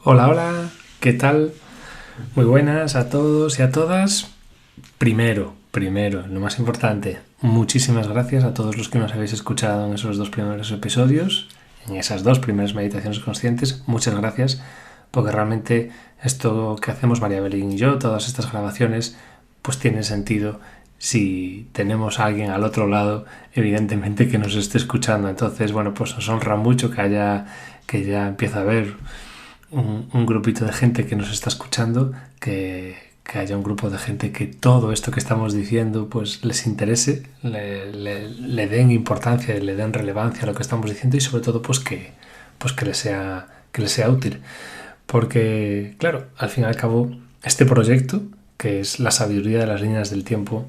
Hola, hola, ¿qué tal? Muy buenas a todos y a todas. Primero, lo más importante, muchísimas gracias a todos los que nos habéis escuchado en esos dos primeros episodios, en esas dos primeras meditaciones conscientes. Muchas gracias, porque realmente esto que hacemos María Belén y yo, todas estas grabaciones, pues tiene sentido si tenemos a alguien al otro lado, evidentemente, que nos esté escuchando. Entonces, bueno, pues nos honra mucho que ya empieza a haber un grupito de gente que nos está escuchando, que haya un grupo de gente que todo esto que estamos diciendo pues les interese, le den importancia, le den relevancia a lo que estamos diciendo y sobre todo pues que les sea útil. Porque, claro, al fin y al cabo, este proyecto, que es la sabiduría de las líneas del tiempo,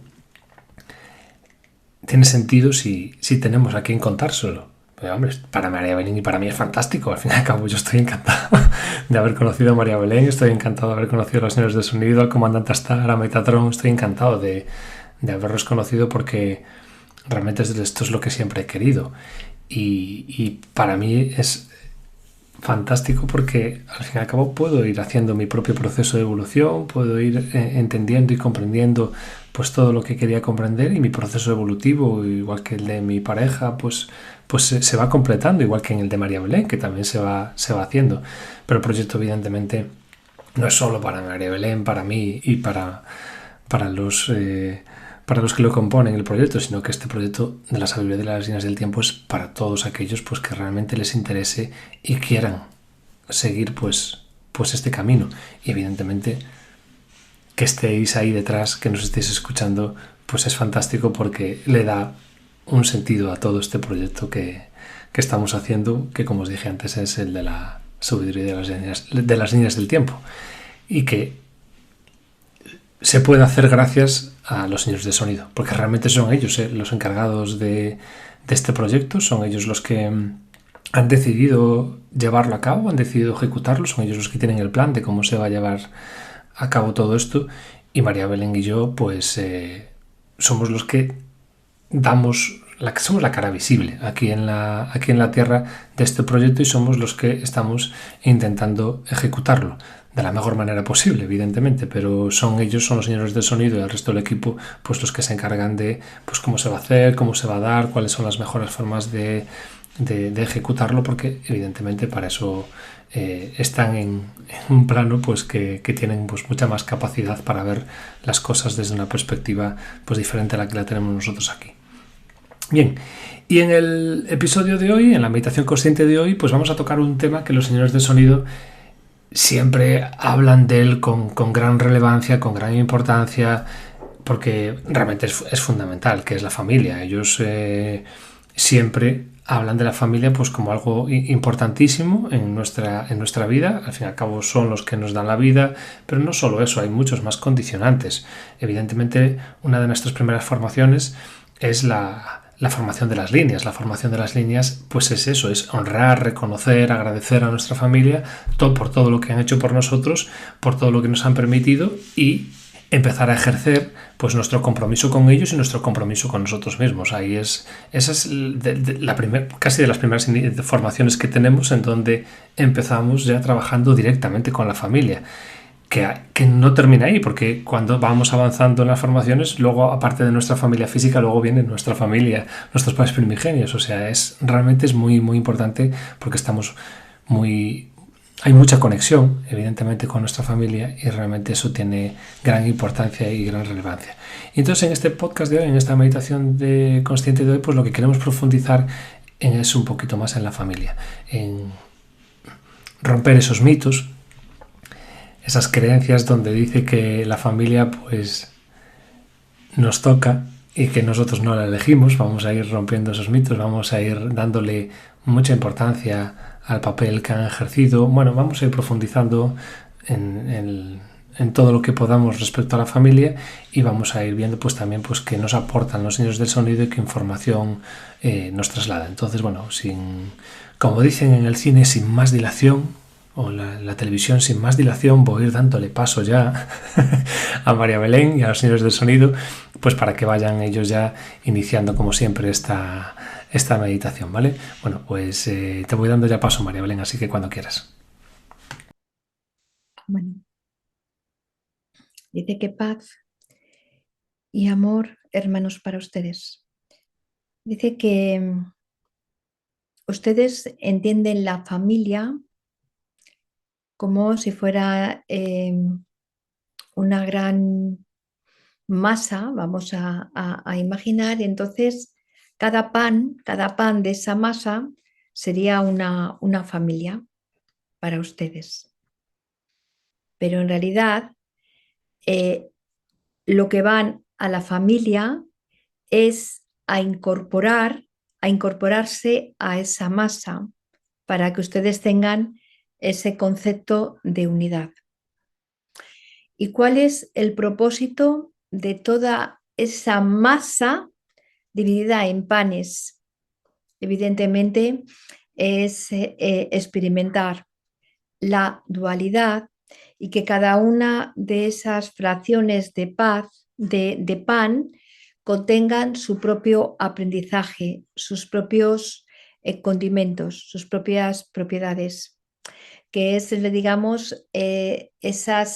tiene sentido si tenemos a quien contárselo. Pero, hombre, para María Belén y para mí es fantástico. Al fin y al cabo, yo estoy encantado de haber conocido a María Belén, estoy encantado de haber conocido a los señores de sonido, al comandante Astar, a Metatron. Estoy encantado de haberlos conocido porque realmente esto es lo que siempre he querido. Y para mí es fantástico porque al fin y al cabo puedo ir haciendo mi propio proceso de evolución, puedo ir entendiendo y comprendiendo pues todo lo que quería comprender, y mi proceso evolutivo, igual que el de mi pareja, pues se va completando, igual que en el de María Belén, que también se va haciendo. Pero el proyecto evidentemente no es solo para María Belén, para mí y para los que lo componen el proyecto, sino que este proyecto de la sabiduría de las líneas del tiempo es para todos aquellos pues que realmente les interese y quieran seguir pues este camino. Y evidentemente que estéis ahí detrás, que nos estéis escuchando, pues es fantástico porque le da un sentido a todo este proyecto que estamos haciendo, que como os dije antes es el de la sabiduría de las líneas del tiempo, y que se puede hacer gracias a los señores de sonido, porque realmente son ellos los encargados de este proyecto, son ellos los que han decidido llevarlo a cabo, han decidido ejecutarlo, son ellos los que tienen el plan de cómo se va a llevar a cabo todo esto, y María Belén y yo pues somos los que somos la cara visible aquí en la tierra de este proyecto, y somos los que estamos intentando ejecutarlo de la mejor manera posible, evidentemente, pero son ellos, son los señores de sonido y el resto del equipo, pues los que se encargan de pues cómo se va a hacer, cómo se va a dar, cuáles son las mejores formas de ejecutarlo, porque evidentemente para eso están en un plano pues que tienen pues mucha más capacidad para ver las cosas desde una perspectiva pues diferente a la que la tenemos nosotros aquí. Bien, y en el episodio de hoy, en la meditación consciente de hoy, pues vamos a tocar un tema que los señores de sonido siempre hablan de él con gran relevancia, con gran importancia, porque realmente es fundamental, que es la familia. Ellos siempre hablan de la familia pues como algo importantísimo en nuestra vida. Al fin y al cabo son los que nos dan la vida, pero no solo eso, hay muchos más condicionantes. Evidentemente, una de nuestras primeras formaciones es la formación de las líneas. La formación de las líneas pues es eso, es honrar, reconocer, agradecer a nuestra familia por todo lo que han hecho por nosotros, por todo lo que nos han permitido, y empezar a ejercer pues nuestro compromiso con ellos y nuestro compromiso con nosotros mismos. Esa es casi de las primeras formaciones que tenemos, en donde empezamos ya trabajando directamente con la familia. Que no termina ahí, porque cuando vamos avanzando en las formaciones, luego aparte de nuestra familia física, luego viene nuestra familia, nuestros padres primigenios. O sea, realmente es muy, muy importante, porque hay mucha conexión, evidentemente, con nuestra familia, y realmente eso tiene gran importancia y gran relevancia. Y entonces en este podcast de hoy, en esta meditación consciente de hoy, pues lo que queremos profundizar es un poquito más en la familia, en romper esos mitos, esas creencias donde dice que la familia pues nos toca y que nosotros no la elegimos. Vamos a ir rompiendo esos mitos, vamos a ir dándole mucha importancia al papel que han ejercido. Bueno, vamos a ir profundizando en todo lo que podamos respecto a la familia, y vamos a ir viendo pues también pues qué nos aportan los señores del sonido y qué información nos traslada. Entonces, bueno, como dicen en el cine, sin más dilación, o la televisión, sin más dilación, voy a ir dándole paso ya a María Belén y a los señores del sonido, pues para que vayan ellos ya iniciando como siempre esta meditación, ¿vale? Bueno, pues te voy dando ya paso, María Belén, así que cuando quieras. Bueno, dice que paz y amor, hermanos, para ustedes. Dice que ustedes entienden la familia como si fuera una gran masa, vamos a imaginar, y entonces cada pan de esa masa sería una familia para ustedes. Pero en realidad eh, lo que van a la familia es a incorporarse a esa masa para que ustedes tengan ese concepto de unidad. ¿Y cuál es el propósito de toda esa masa dividida en panes? Evidentemente es experimentar la dualidad y que cada una de esas fracciones de paz, de pan, contengan su propio aprendizaje, sus propios condimentos, sus propias propiedades, que es, digamos, esa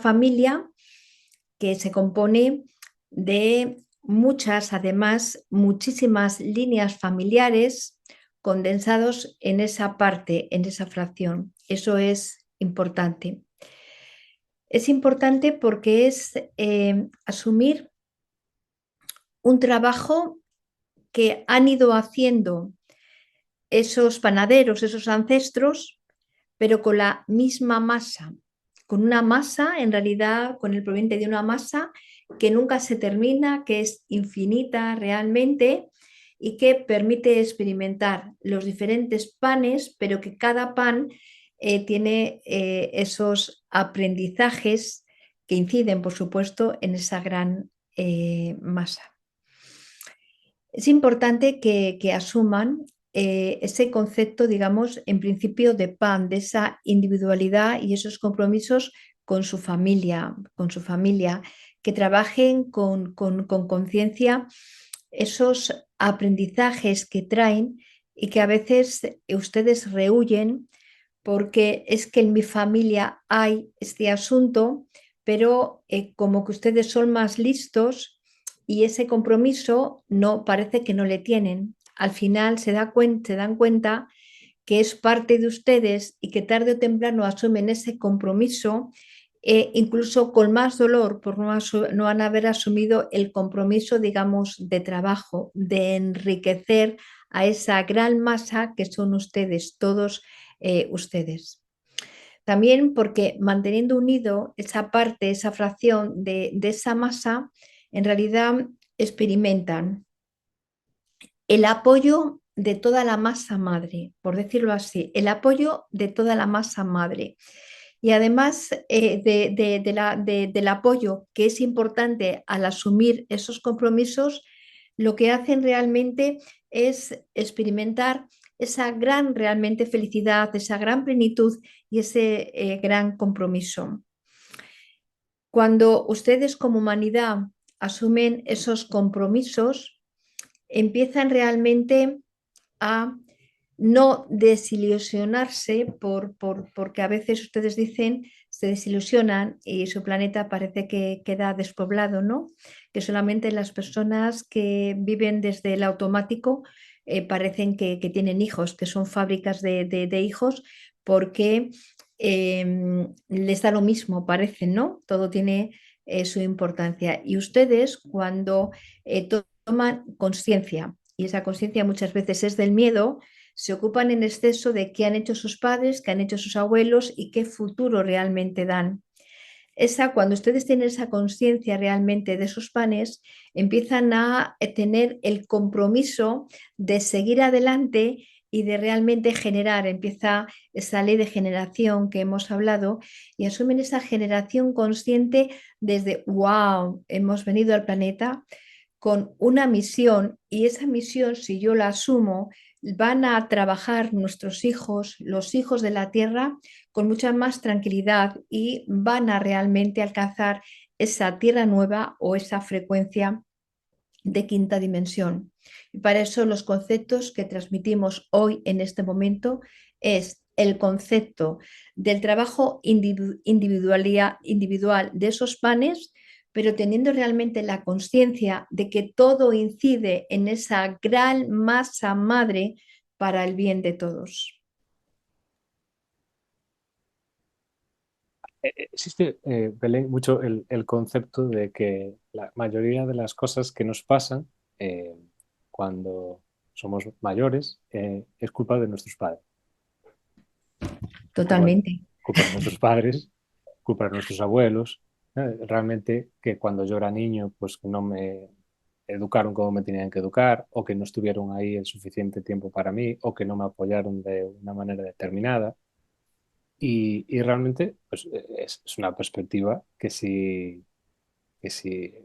familia que se compone de muchas, además, muchísimas líneas familiares condensados en esa parte, en esa fracción. Eso es importante. Es importante porque es asumir un trabajo que han ido haciendo esos panaderos, esos ancestros, pero con la misma masa, con una masa, en realidad, con el proveniente de una masa que nunca se termina, que es infinita realmente y que permite experimentar los diferentes panes, pero que cada pan tiene esos aprendizajes que inciden, por supuesto, en esa gran masa. Es importante que asuman ese concepto, digamos, en principio de pan, de esa individualidad y esos compromisos con su familia, que trabajen con conciencia esos aprendizajes que traen y que a veces ustedes rehuyen porque es que en mi familia hay este asunto, pero como que ustedes son más listos y ese compromiso no parece que no le tienen. Al final se dan cuenta que es parte de ustedes y que tarde o temprano asumen ese compromiso, incluso con más dolor por no haber asumido el compromiso, digamos, de trabajo, de enriquecer a esa gran masa que son ustedes, todos ustedes. También porque manteniendo unido esa parte, esa fracción de esa masa, en realidad experimentan el apoyo de toda la masa madre, por decirlo así, el apoyo de toda la masa madre. Y además del apoyo que es importante al asumir esos compromisos, lo que hacen realmente es experimentar esa gran realmente felicidad, esa gran plenitud y ese gran compromiso. Cuando ustedes como humanidad asumen esos compromisos, empiezan realmente a no desilusionarse porque a veces ustedes dicen se desilusionan y su planeta parece que queda despoblado, ¿no? Que solamente las personas que viven desde el automático parecen que tienen hijos, que son fábricas de hijos porque les da lo mismo, parecen, ¿no? Todo tiene su importancia. Y ustedes cuando toman conciencia, y esa conciencia muchas veces es del miedo, se ocupan en exceso de qué han hecho sus padres, qué han hecho sus abuelos y qué futuro realmente dan. Cuando ustedes tienen esa conciencia realmente de sus panes, empiezan a tener el compromiso de seguir adelante y de realmente generar, empieza esa ley de generación que hemos hablado y asumen esa generación consciente desde, wow, hemos venido al planeta con una misión y esa misión, si yo la asumo, van a trabajar nuestros hijos, los hijos de la tierra, con mucha más tranquilidad y van a realmente alcanzar esa tierra nueva o esa frecuencia de quinta dimensión. Y para eso los conceptos que transmitimos hoy en este momento es el concepto del trabajo individual de esos panes, pero teniendo realmente la conciencia de que todo incide en esa gran masa madre para el bien de todos. Existe, Belén, mucho el concepto de que la mayoría de las cosas que nos pasan cuando somos mayores es culpa de nuestros padres. Culpa, Totalmente. culpa de nuestros padres, culpa de nuestros abuelos. Realmente que cuando yo era niño, pues que no me educaron como me tenían que educar, o que no estuvieron ahí el suficiente tiempo para mí, o que no me apoyaron de una manera determinada. Y realmente pues, es una perspectiva que si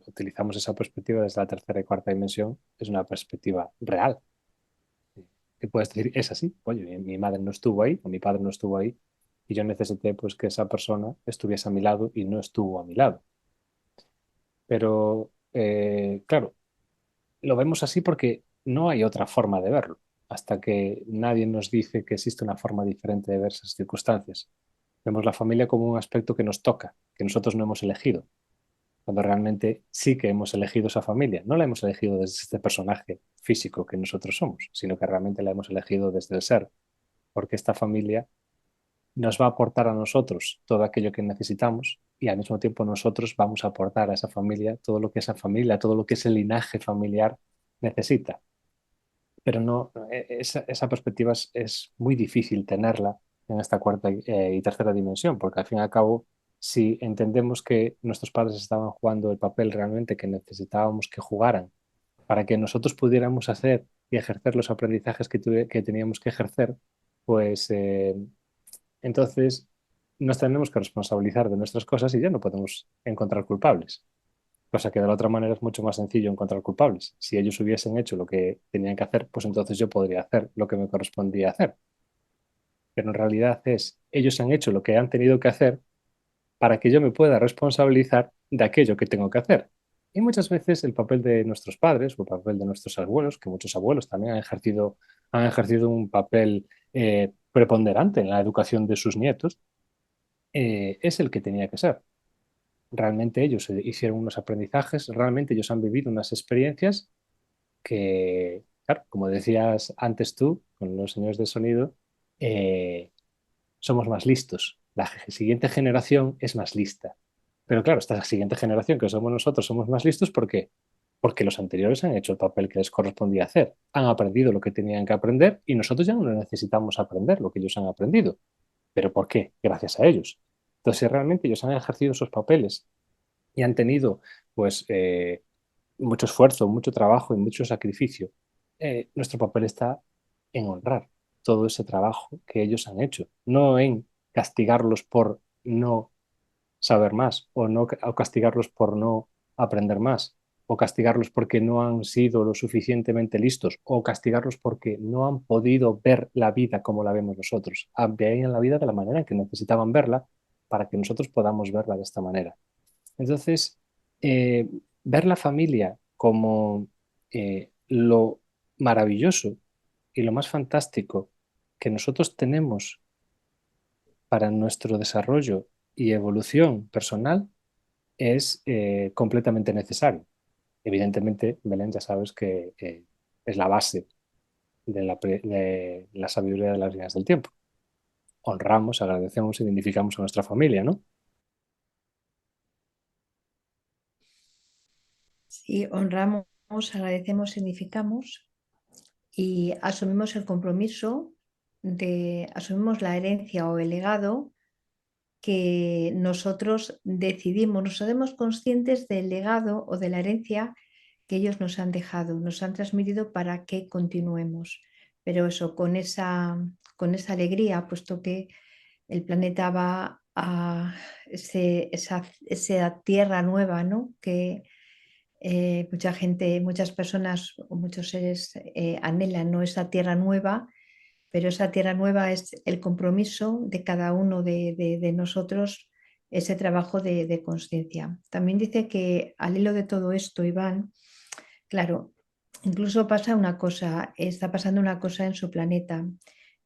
utilizamos esa perspectiva desde la tercera y cuarta dimensión, es una perspectiva real. Que puedes decir, es así, oye, mi madre no estuvo ahí, o mi padre no estuvo ahí, y yo necesité pues que esa persona estuviese a mi lado y no estuvo a mi lado. Pero, claro, lo vemos así porque no hay otra forma de verlo, hasta que nadie nos dice que existe una forma diferente de ver esas circunstancias. Vemos la familia como un aspecto que nos toca, que nosotros no hemos elegido, cuando realmente sí que hemos elegido esa familia. No la hemos elegido desde este personaje físico que nosotros somos, sino que realmente la hemos elegido desde el ser, porque esta familia nos va a aportar a nosotros todo aquello que necesitamos y al mismo tiempo nosotros vamos a aportar a esa familia todo lo que esa familia, todo lo que ese linaje familiar necesita. Pero no, esa perspectiva es muy difícil tenerla en esta cuarta y tercera dimensión, porque al fin y al cabo, si entendemos que nuestros padres estaban jugando el papel realmente que necesitábamos que jugaran para que nosotros pudiéramos hacer y ejercer los aprendizajes que teníamos que ejercer, pues entonces nos tenemos que responsabilizar de nuestras cosas y ya no podemos encontrar culpables. Cosa que de la otra manera es mucho más sencillo encontrar culpables. Si ellos hubiesen hecho lo que tenían que hacer, pues entonces yo podría hacer lo que me correspondía hacer. Pero en realidad es, ellos han hecho lo que han tenido que hacer para que yo me pueda responsabilizar de aquello que tengo que hacer. Y muchas veces el papel de nuestros padres o el papel de nuestros abuelos, que muchos abuelos también han ejercido un papel preponderante en la educación de sus nietos, es el que tenía que ser. Realmente ellos hicieron unos aprendizajes, realmente ellos han vivido unas experiencias que, claro, como decías antes tú, con los señores de sonido, eh, somos más listos. La siguiente generación es más lista. Pero claro, esta siguiente generación que somos nosotros somos más listos porque los anteriores han hecho el papel que les correspondía hacer. Han aprendido lo que tenían que aprender y nosotros ya no necesitamos aprender lo que ellos han aprendido. ¿Pero por qué? Gracias a ellos. Entonces, si realmente ellos han ejercido esos papeles y han tenido pues mucho esfuerzo, mucho trabajo y mucho sacrificio. Nuestro papel está en honrar todo ese trabajo que ellos han hecho, no en castigarlos por no saber más o, no, o castigarlos por no aprender más o castigarlos porque no han sido lo suficientemente listos o castigarlos porque no han podido ver la vida como la vemos nosotros. Veían la vida de la manera en que necesitaban verla para que nosotros podamos verla de esta manera. Entonces, eh, ver la familia como lo maravilloso y lo más fantástico que nosotros tenemos para nuestro desarrollo y evolución personal es completamente necesario. Evidentemente, Belén, ya sabes que es la base de la sabiduría de las líneas del tiempo. Honramos, agradecemos y dignificamos a nuestra familia, ¿no? Sí, honramos, agradecemos, significamos y asumimos el compromiso asumimos la herencia o el legado que nosotros decidimos, nos hacemos conscientes del legado o de la herencia que ellos nos han dejado, nos han transmitido para que continuemos. Pero eso, con esa alegría, puesto que el planeta va a esa tierra nueva, ¿no? Que mucha gente, muchas personas o muchos seres anhelan, ¿no? Esa tierra nueva, pero esa tierra nueva es el compromiso de cada uno de nosotros, ese trabajo de conciencia. También dice que al hilo de todo esto, Iván, claro, incluso pasa una cosa, está pasando una cosa en su planeta,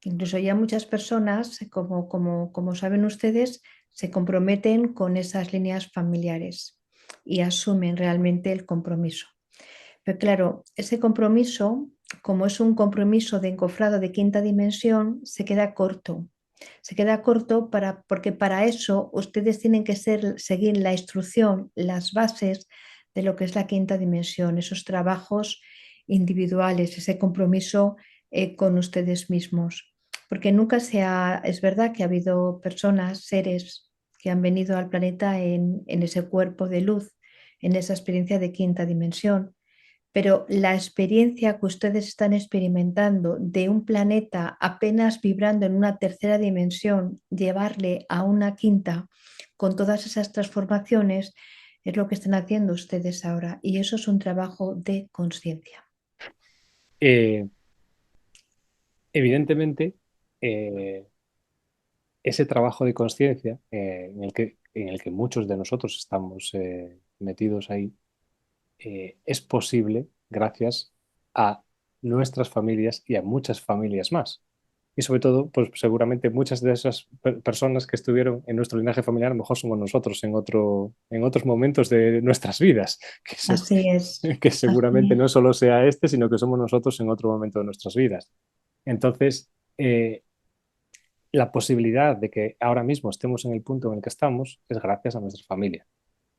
Incluso ya muchas personas, como saben ustedes, se comprometen con esas líneas familiares y asumen realmente el compromiso. Pero claro, ese compromiso, como es un compromiso de encofrado de quinta dimensión, se queda corto. Se queda corto porque para eso ustedes tienen que seguir la instrucción, las bases de lo que es la quinta dimensión, esos trabajos individuales, ese compromiso con ustedes mismos. Porque nunca es verdad que ha habido personas, seres que han venido al planeta en ese cuerpo de luz, en esa experiencia de quinta dimensión, pero la experiencia que ustedes están experimentando de un planeta apenas vibrando en una tercera dimensión, llevarle a una quinta con todas esas transformaciones, es lo que están haciendo ustedes ahora. Y eso es un trabajo de conciencia. Eh, Evidentemente, eh, ese trabajo de conciencia en el que muchos de nosotros estamos metidos ahí, es posible gracias a nuestras familias y a muchas familias más. Y sobre todo, pues seguramente muchas de esas personas que estuvieron en nuestro linaje familiar, a lo mejor somos nosotros en otros momentos de nuestras vidas, Así es, que así seguramente no solo sea este, sino que somos nosotros en otro momento de nuestras vidas. Entonces, la posibilidad de que ahora mismo estemos en el punto en el que estamos es gracias a nuestra familia.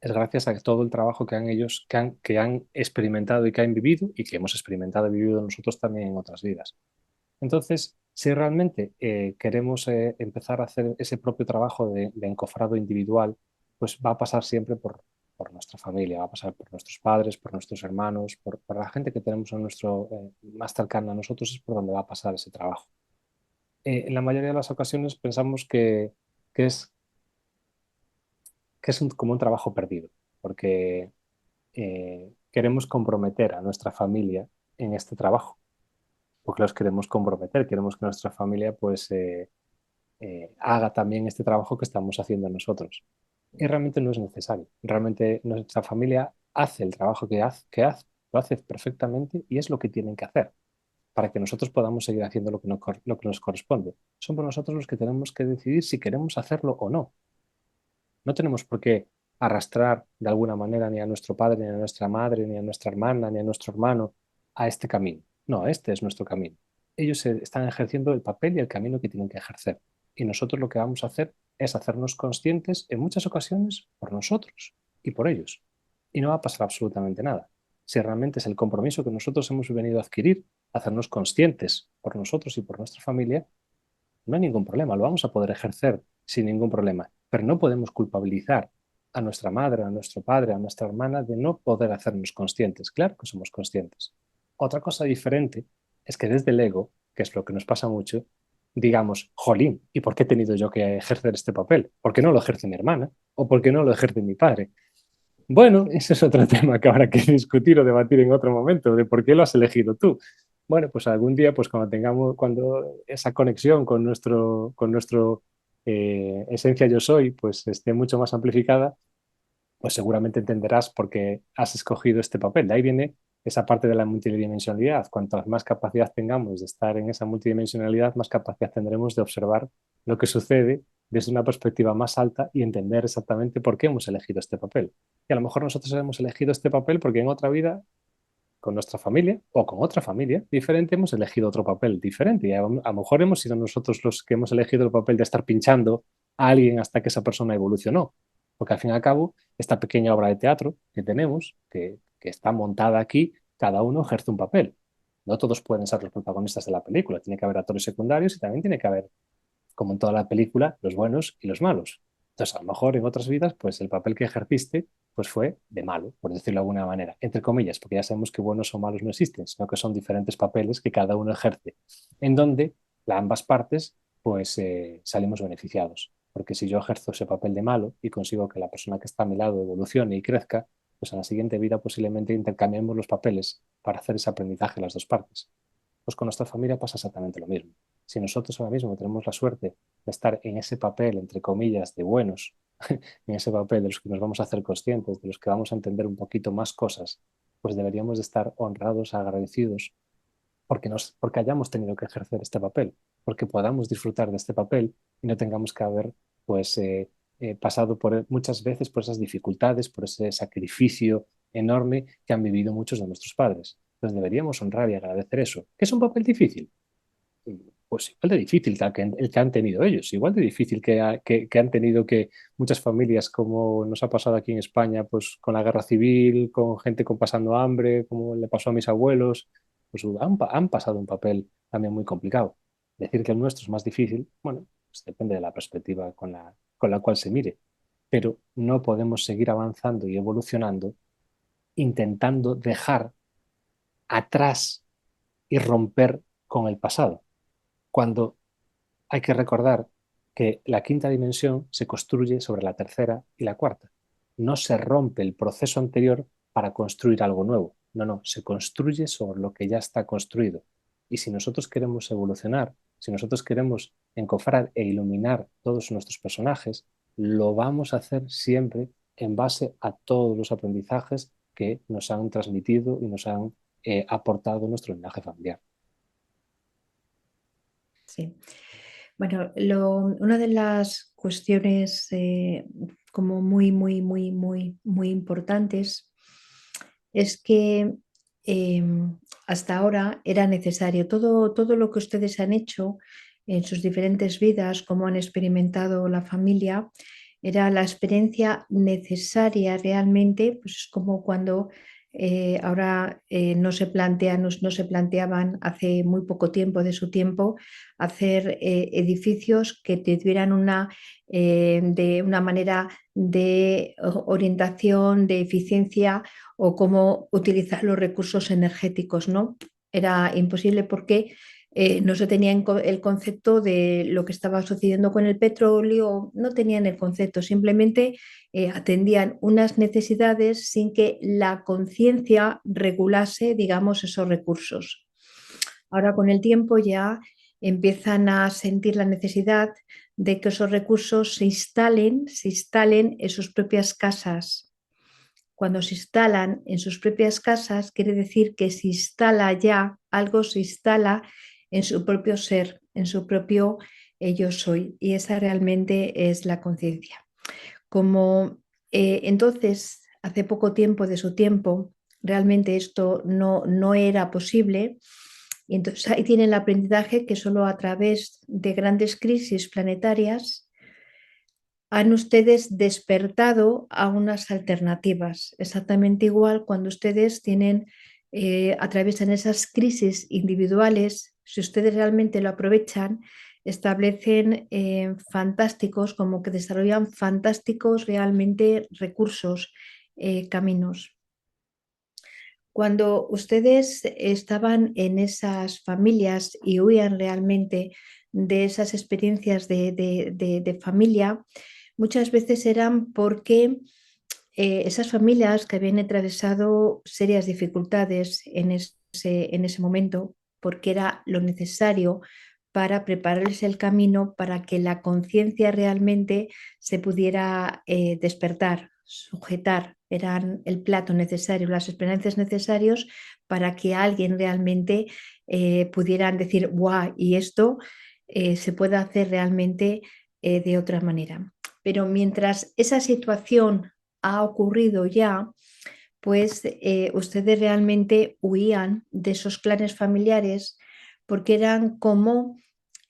Es gracias a todo el trabajo que han ellos, que han experimentado y que han vivido y que hemos experimentado y vivido nosotros también en otras vidas. Entonces, si realmente queremos empezar a hacer ese propio trabajo de encofrado individual, pues va a pasar siempre por nuestra familia, va a pasar por nuestros padres, por nuestros hermanos, por la gente que tenemos en nuestro, más cercana a nosotros, es por donde va a pasar ese trabajo. En la mayoría de las ocasiones pensamos que es, como un trabajo perdido, porque queremos comprometer a nuestra familia en este trabajo, porque los queremos comprometer, queremos que nuestra familia pues haga también este trabajo que estamos haciendo nosotros. Y realmente no es necesario. Realmente nuestra familia hace el trabajo lo hace perfectamente y es lo que tienen que hacer para que nosotros podamos seguir haciendo lo que nos corresponde. Somos nosotros los que tenemos que decidir si queremos hacerlo o no. No tenemos por qué arrastrar de alguna manera ni a nuestro padre, ni a nuestra madre, ni a nuestra hermana, ni a nuestro hermano a este camino. No, este es nuestro camino. Ellos están ejerciendo el papel y el camino que tienen que ejercer. Y nosotros lo que vamos a hacer es hacernos conscientes en muchas ocasiones por nosotros y por ellos. Y no va a pasar absolutamente nada. Si realmente es el compromiso que nosotros hemos venido a adquirir, hacernos conscientes por nosotros y por nuestra familia, no hay ningún problema, lo vamos a poder ejercer sin ningún problema, pero no podemos culpabilizar a nuestra madre, a nuestro padre, a nuestra hermana de no poder hacernos conscientes. Claro que somos conscientes. Otra cosa diferente es que desde el ego, que es lo que nos pasa mucho, digamos, jolín, ¿y por qué he tenido yo que ejercer este papel? ¿Por qué no lo ejerce mi hermana? ¿O por qué no lo ejerce mi padre? Bueno, ese es otro tema que habrá que discutir o debatir en otro momento, de por qué lo has elegido tú. Bueno, pues algún día, pues cuando tengamos, cuando esa conexión con nuestro esencia yo soy, pues esté mucho más amplificada, pues seguramente entenderás por qué has escogido este papel. De ahí viene esa parte de la multidimensionalidad. Cuanto más capacidad tengamos de estar en esa multidimensionalidad, más capacidad tendremos de observar lo que sucede desde una perspectiva más alta y entender exactamente por qué hemos elegido este papel. Y a lo mejor nosotros hemos elegido este papel porque en otra vida, con nuestra familia o con otra familia diferente, hemos elegido otro papel diferente. Y a lo mejor hemos sido nosotros los que hemos elegido el papel de estar pinchando a alguien hasta que esa persona evolucionó. Porque al fin y al cabo, esta pequeña obra de teatro que tenemos, que está montada aquí, cada uno ejerce un papel. No todos pueden ser los protagonistas de la película. Tiene que haber actores secundarios y también tiene que haber, como en toda la película, los buenos y los malos. Entonces, a lo mejor en otras vidas, pues el papel que ejerciste pues fue de malo, por decirlo de alguna manera, entre comillas, porque ya sabemos que buenos o malos no existen, sino que son diferentes papeles que cada uno ejerce, en donde ambas partes pues salimos beneficiados. Porque si yo ejerzo ese papel de malo y consigo que la persona que está a mi lado evolucione y crezca, pues en la siguiente vida posiblemente intercambiemos los papeles para hacer ese aprendizaje las dos partes. Pues con nuestra familia pasa exactamente lo mismo. Si nosotros ahora mismo tenemos la suerte de estar en ese papel, entre comillas, de buenos, en ese papel de los que nos vamos a hacer conscientes, de los que vamos a entender un poquito más cosas, pues deberíamos de estar honrados, agradecidos porque hayamos tenido que ejercer este papel, porque podamos disfrutar de este papel y no tengamos que haber pues, pasado muchas veces por esas dificultades, por ese sacrificio enorme que han vivido muchos de nuestros padres. Entonces deberíamos honrar y agradecer eso. ¿Que es un papel difícil? Pues igual de difícil el que han tenido ellos, igual de difícil que han tenido que muchas familias, como nos ha pasado aquí en España, pues con la guerra civil, con gente con pasando hambre, como le pasó a mis abuelos, pues han pasado un papel también muy complicado. Decir que el nuestro es más difícil, bueno, pues depende de la perspectiva con la cual se mire, pero no podemos seguir avanzando y evolucionando intentando dejar atrás y romper con el pasado, cuando hay que recordar que la quinta dimensión se construye sobre la tercera y la cuarta. No se rompe el proceso anterior para construir algo nuevo. No, no, se construye sobre lo que ya está construido. Y si nosotros queremos evolucionar, si nosotros queremos encofrar e iluminar todos nuestros personajes, lo vamos a hacer siempre en base a todos los aprendizajes que nos han transmitido y nos han aportado nuestro linaje familiar. Sí. Bueno, una de las cuestiones como muy importantes es que eh, hasta ahora era necesario todo lo que ustedes han hecho en sus diferentes vidas, cómo han experimentado la familia, era la experiencia necesaria realmente, pues como cuando ahora no se planteaban hace muy poco tiempo de su tiempo hacer edificios que tuvieran de una manera de orientación, de eficiencia o cómo utilizar los recursos energéticos, ¿no? Era imposible porque no se tenía el concepto de lo que estaba sucediendo con el petróleo, no tenían el concepto, simplemente atendían unas necesidades sin que la conciencia regulase, digamos, esos recursos. Ahora con el tiempo ya empiezan a sentir la necesidad de que esos recursos se instalen en sus propias casas. Cuando se instalan en sus propias casas, quiere decir que se instala ya, algo se instala en su propio ser, en su propio yo soy. Y esa realmente es la conciencia. Como entonces, hace poco tiempo de su tiempo, realmente esto no era posible. Y entonces ahí tienen el aprendizaje que solo a través de grandes crisis planetarias han ustedes despertado a unas alternativas. Exactamente igual cuando ustedes atraviesan esas crisis individuales, si ustedes realmente lo aprovechan, establecen fantásticos, como que desarrollan fantásticos realmente recursos, caminos. Cuando ustedes estaban en esas familias y huían realmente de esas experiencias de familia, muchas veces eran porque esas familias que habían atravesado serias dificultades en ese momento, porque era lo necesario para prepararles el camino para que la conciencia realmente se pudiera despertar, sujetar, eran el plato necesario, las experiencias necesarios para que alguien realmente pudieran decir, guau, y esto se puede hacer realmente de otra manera. Pero mientras esa situación ha ocurrido ya, pues ustedes realmente huían de esos clanes familiares porque eran como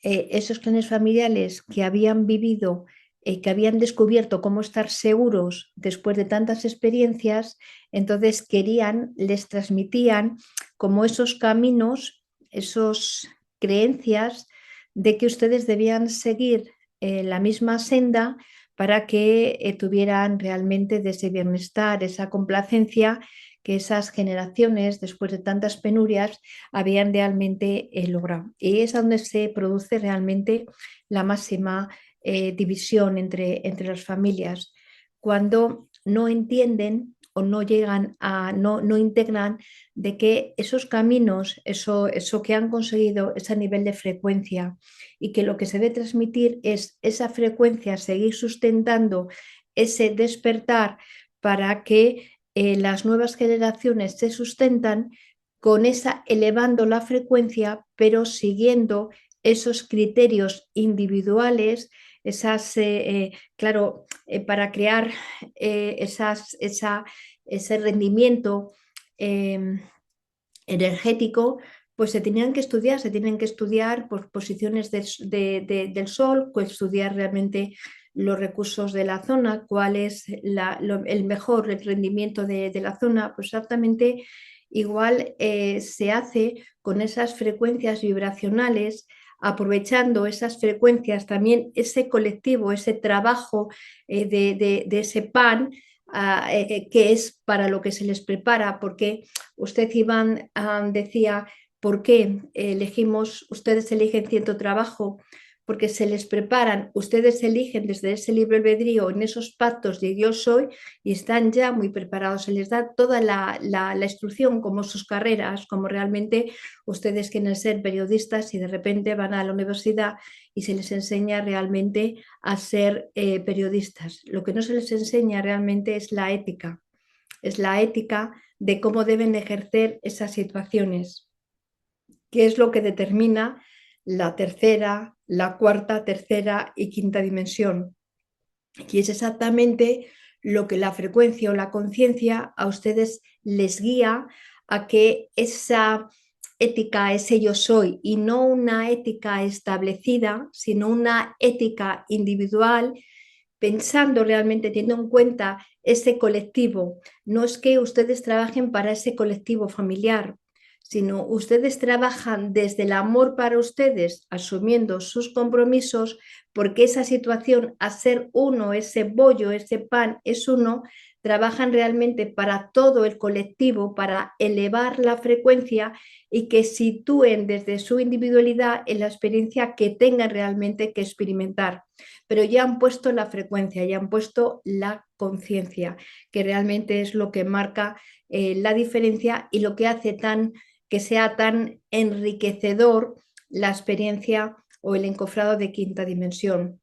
esos clanes familiares que habían vivido, que habían descubierto cómo estar seguros después de tantas experiencias, entonces querían, les transmitían como esos caminos, esas creencias de que ustedes debían seguir la misma senda para que tuvieran realmente de ese bienestar, esa complacencia que esas generaciones, después de tantas penurias, habían realmente logrado. Y es donde se produce realmente la máxima división entre las familias, cuando no entienden o no llegan no integran de que esos caminos, eso que han conseguido es a nivel de frecuencia y que lo que se debe transmitir es esa frecuencia, seguir sustentando ese despertar para que las nuevas generaciones se sustentan con esa elevando la frecuencia, pero siguiendo esos criterios individuales, claro, para crear ese rendimiento eh, energético, pues se tienen que estudiar por posiciones del Sol, pues estudiar realmente los recursos de la zona, cuál es el mejor rendimiento de la zona, pues exactamente igual se hace con esas frecuencias vibracionales, aprovechando esas frecuencias, también ese colectivo, ese trabajo de ese pan, que es para lo que se les prepara, porque usted, Iván, decía, ¿por qué ustedes eligen cierto trabajo? Porque se les preparan, ustedes eligen desde ese libre albedrío, en esos pactos de yo soy, y están ya muy preparados, se les da toda la instrucción, como sus carreras, como realmente ustedes quieren ser periodistas y de repente van a la universidad y se les enseña realmente a ser periodistas. Lo que no se les enseña realmente es la ética de cómo deben ejercer esas situaciones, que es lo que determina la tercera, la cuarta, tercera y quinta dimensión. Y es exactamente lo que la frecuencia o la conciencia a ustedes les guía a que esa ética, ese yo soy, y no una ética establecida, sino una ética individual, pensando realmente, teniendo en cuenta ese colectivo. No es que ustedes trabajen para ese colectivo familiar, sino ustedes trabajan desde el amor para ustedes, asumiendo sus compromisos, porque esa situación, a ser uno, ese bollo, ese pan, es uno, trabajan realmente para todo el colectivo, para elevar la frecuencia y que sitúen desde su individualidad en la experiencia que tengan realmente que experimentar, pero ya han puesto la frecuencia, ya han puesto la conciencia, que realmente es lo que marca la diferencia y lo que hace que sea tan enriquecedor la experiencia o el encofrado de quinta dimensión.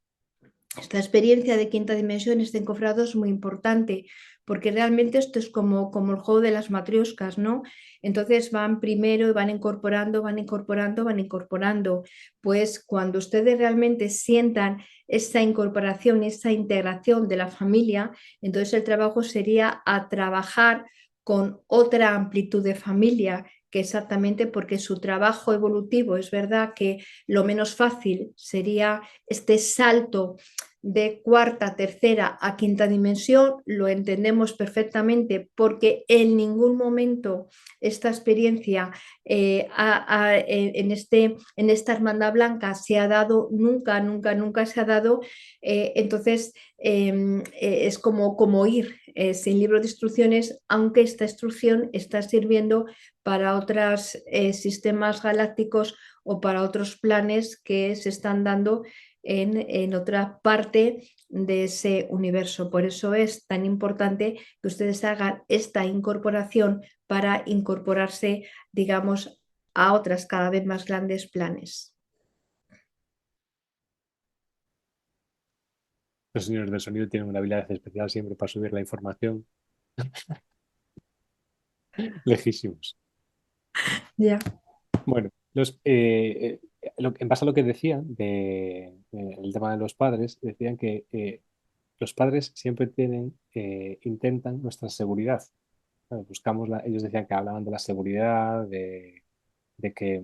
Esta experiencia de quinta dimensión, este encofrado es muy importante porque realmente esto es como el juego de las matrioscas, ¿no? Entonces van primero y van incorporando, van incorporando, van incorporando. Pues cuando ustedes realmente sientan esa incorporación, esa integración de la familia, entonces el trabajo sería a trabajar con otra amplitud de familia, que exactamente porque su trabajo evolutivo, es verdad que lo menos fácil sería este salto de cuarta, tercera a quinta dimensión, lo entendemos perfectamente porque en ningún momento esta experiencia en esta hermandad blanca se ha dado, nunca, nunca, nunca se ha dado. Entonces es como ir sin libro de instrucciones, aunque esta instrucción está sirviendo para otros sistemas galácticos o para otros planes que se están dando en otra parte de ese universo. Por eso es tan importante que ustedes hagan esta incorporación para incorporarse, digamos, a otras cada vez más grandes planes. Los señores del sonido tienen una habilidad especial siempre para subir la información lejísimos. Ya. Bueno, en base a lo que decían el tema de los padres, decían que los padres siempre intentan nuestra seguridad. Ellos decían que hablaban de la seguridad, de que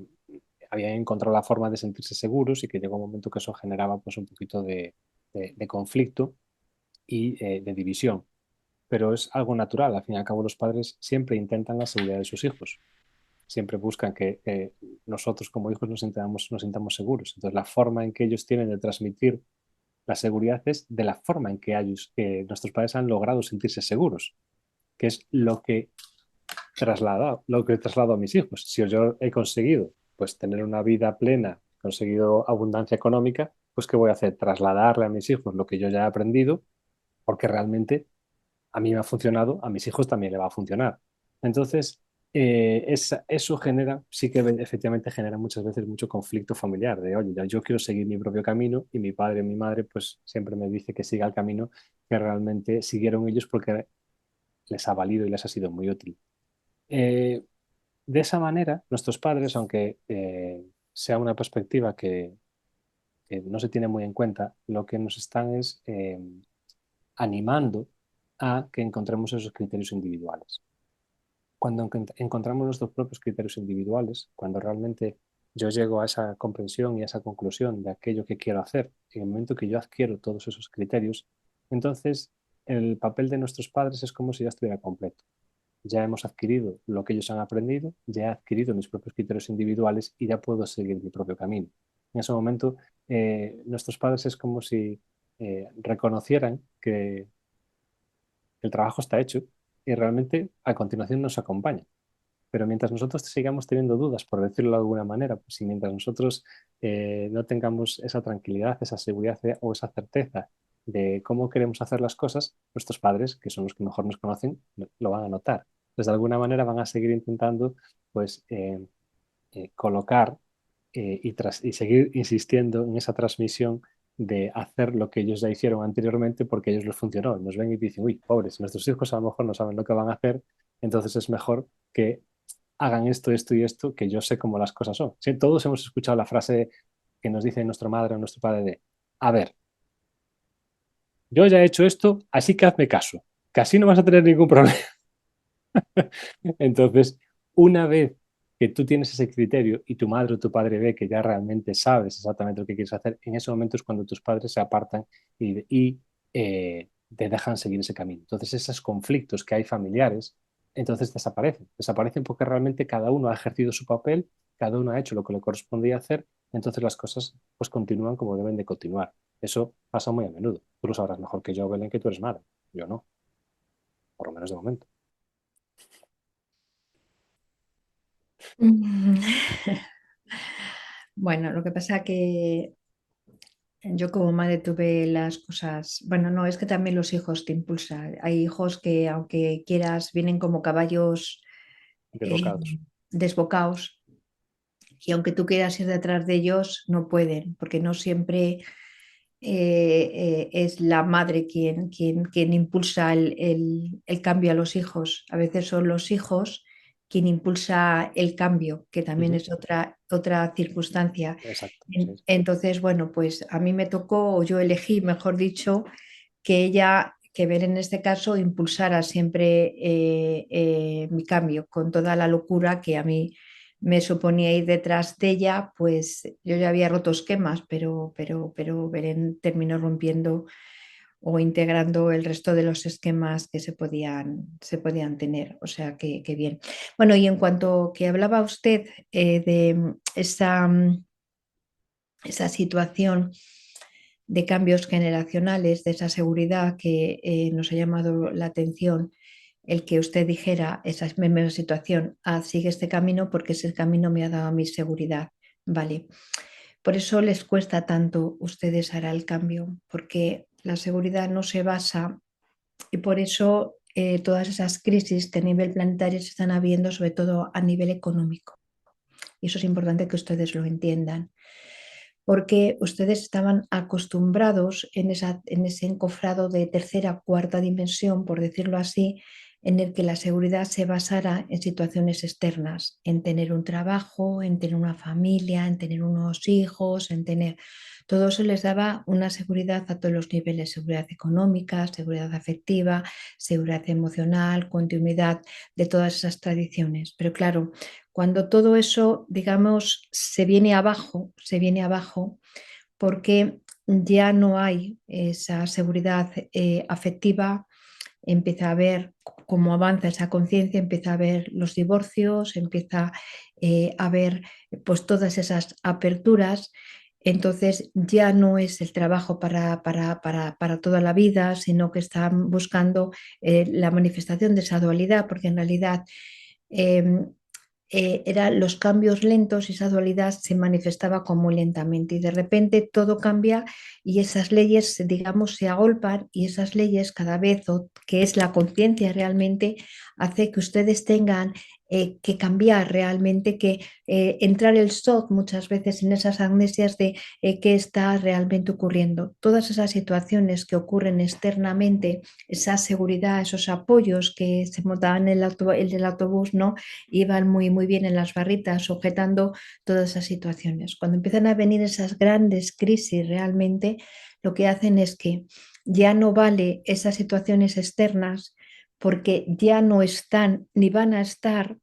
habían encontrado la forma de sentirse seguros y que llegó un momento que eso generaba pues un poquito de conflicto y de división. Pero es algo natural, al fin y al cabo los padres siempre intentan la seguridad de sus hijos, siempre buscan que nosotros como hijos nos sintamos seguros. Entonces la forma en que ellos tienen de transmitir la seguridad es de la forma en que nuestros padres han logrado sentirse seguros, que es lo que he trasladado a mis hijos. Si yo he conseguido pues tener una vida plena, he conseguido abundancia económica, pues ¿qué voy a hacer? Trasladarle a mis hijos lo que yo ya he aprendido, porque realmente a mí me ha funcionado, a mis hijos también le va a funcionar. Entonces, eso sí que efectivamente genera muchas veces mucho conflicto familiar, de, oye, ya yo quiero seguir mi propio camino y mi padre y mi madre pues siempre me dice que siga el camino que realmente siguieron ellos porque les ha valido y les ha sido muy útil. Eh, de esa manera, nuestros padres, aunque sea una perspectiva que no se tiene muy en cuenta, lo que nos están es animando a que encontremos esos criterios individuales. Cuando encontramos nuestros propios criterios individuales, cuando realmente yo llego a esa comprensión y a esa conclusión de aquello que quiero hacer, en el momento que yo adquiero todos esos criterios, entonces el papel de nuestros padres es como si ya estuviera completo. Ya hemos adquirido lo que ellos han aprendido, ya he adquirido mis propios criterios individuales y ya puedo seguir mi propio camino. En ese momento, nuestros padres es como si reconocieran que el trabajo está hecho y realmente a continuación nos acompaña. Pero mientras nosotros sigamos teniendo dudas, por decirlo de alguna manera, pues, y mientras nosotros no tengamos esa tranquilidad, esa seguridad o esa certeza de cómo queremos hacer las cosas, nuestros padres, que son los que mejor nos conocen, lo van a notar. Entonces, de alguna manera van a seguir intentando pues, colocar y seguir insistiendo en esa transmisión de hacer lo que ellos ya hicieron anteriormente porque a ellos les funcionó. Nos ven y dicen, uy, pobres, nuestros hijos a lo mejor no saben lo que van a hacer, entonces es mejor que hagan esto, esto y esto, que yo sé cómo las cosas son. Sí, todos hemos escuchado la frase que nos dice nuestra madre o nuestro padre de, a ver, yo ya he hecho esto, así que hazme caso, que así no vas a tener ningún problema. Entonces, una vez que tú tienes ese criterio y tu madre o tu padre ve que ya realmente sabes exactamente lo que quieres hacer, en ese momento es cuando tus padres se apartan y te dejan seguir ese camino. Entonces, esos conflictos que hay familiares, entonces desaparecen. Desaparecen porque realmente cada uno ha ejercido su papel, cada uno ha hecho lo que le correspondía hacer, entonces las cosas pues continúan como deben de continuar. Eso pasa muy a menudo. Tú lo sabrás mejor que yo, Belén, que tú eres madre. Yo no, por lo menos de momento. Mm. Bueno, lo que pasa que yo como madre tuve las cosas, bueno, no, es que también los hijos te impulsan. Hay hijos que aunque quieras vienen como caballos eh, Desbocados. desbocados y aunque tú quieras ir detrás de ellos, no pueden, porque no siempre es la madre quien impulsa el cambio a los hijos. A veces son los hijos quien impulsa el cambio, que también Ujú. es otra circunstancia. Exacto, sí, sí. Entonces, bueno, pues a mí me tocó, o yo elegí, mejor dicho, que ella, que ver en este caso, impulsara siempre mi cambio con toda la locura que a mí me suponía ir detrás de ella, pues yo ya había roto esquemas, pero Belén terminó rompiendo o integrando el resto de los esquemas que se podían tener. O sea, que bien. Bueno, y en cuanto que hablaba usted de esa situación de cambios generacionales, de esa seguridad que nos ha llamado la atención, el que usted dijera esa misma situación, sigue este camino porque ese camino me ha dado mi seguridad. Vale. Por eso les cuesta tanto ustedes hará el cambio, porque la seguridad no se basa y por eso todas esas crisis que a nivel planetario se están habiendo, sobre todo a nivel económico. Y eso es importante que ustedes lo entiendan porque ustedes estaban acostumbrados en ese encofrado de tercera, cuarta dimensión, por decirlo así, en el que la seguridad se basara en situaciones externas, en tener un trabajo, en tener una familia, en tener unos hijos, en tener... Todo eso les daba una seguridad a todos los niveles, seguridad económica, seguridad afectiva, seguridad emocional, continuidad de todas esas tradiciones. Pero claro, cuando todo eso, digamos, se viene abajo porque ya no hay esa seguridad afectiva, empieza a haber cómo avanza esa conciencia, empieza a haber los divorcios, empieza a haber pues todas esas aperturas. Entonces ya no es el trabajo para toda la vida, sino que están buscando la manifestación de esa dualidad, porque en realidad eh, eran los cambios lentos y esa dualidad se manifestaba como lentamente y de repente todo cambia y esas leyes, digamos, se agolpan y esas leyes cada vez, o que es la conciencia realmente, hace que ustedes tengan que cambiar realmente, que entrar el shock muchas veces en esas amnesias de qué está realmente ocurriendo. Todas esas situaciones que ocurren externamente, esa seguridad, esos apoyos que se montaban en el del autobús, ¿no? Iban muy, muy bien en las barritas, sujetando todas esas situaciones. Cuando empiezan a venir esas grandes crisis realmente, lo que hacen es que ya no vale esas situaciones externas porque ya no están ni van a estar,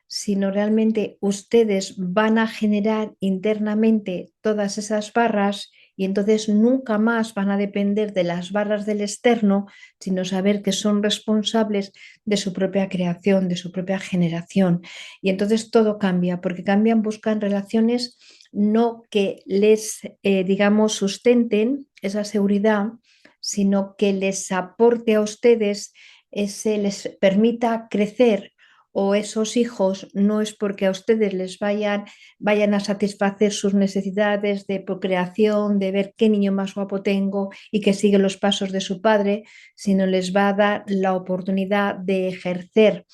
sino realmente ustedes van a generar internamente todas esas barras y entonces nunca más van a depender de las barras del externo, sino saber que son responsables de su propia creación, de su propia generación. Y entonces todo cambia, porque cambian, buscan relaciones no que les, digamos, sustenten esa seguridad, sino que les aporte a ustedes, ese, les permita crecer, o esos hijos no es porque a ustedes les vayan a satisfacer sus necesidades de procreación, de ver qué niño más guapo tengo y que sigue los pasos de su padre, sino les va a dar la oportunidad de ejercer,